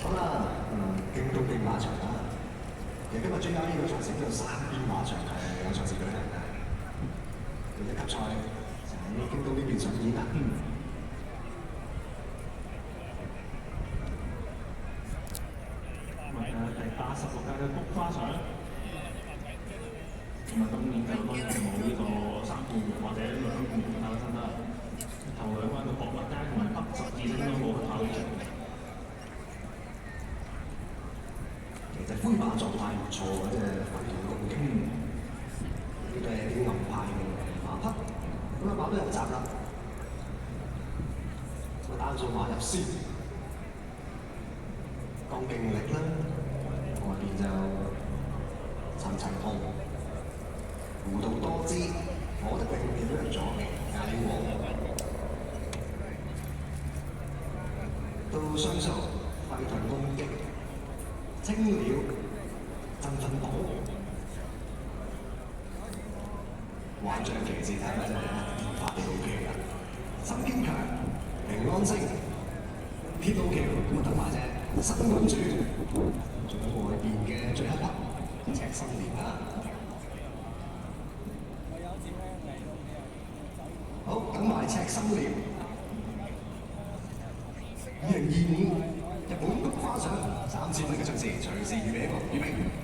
好啦，京東競馬場啦，其實今日 JR 呢個賽事都有3邊馬場係有賽事舉行嘅，一級賽就喺京東呢邊上演啦。第86屆嘅菊花獎，咁啊今年就當然冇呢個3冠或者2冠跑身啦。頭兩關嘅博物街同埋北12星都冇跑呢場。其實灰馬狀態唔錯嘅，即係發動攻擊，呢個係啲牛派嘅馬匹，咁馬都入閘啦，咁單數馬入先，講勁力啦，外邊就陳齊浩，弧度多姿，我的永遠都入咗艾王，到雙數揮盾攻擊。青鳥、振奮寶、幻象騎士睇下真係變化都 OK 㗎。沈堅強、平安星、鐵路橋咁啊等埋啫。新君主，仲有外邊嘅最黑憑赤心蓮啊！好，等埋赤心蓮。2025日本菊花獎3千蚊嘅場次，隨時預備一個預備。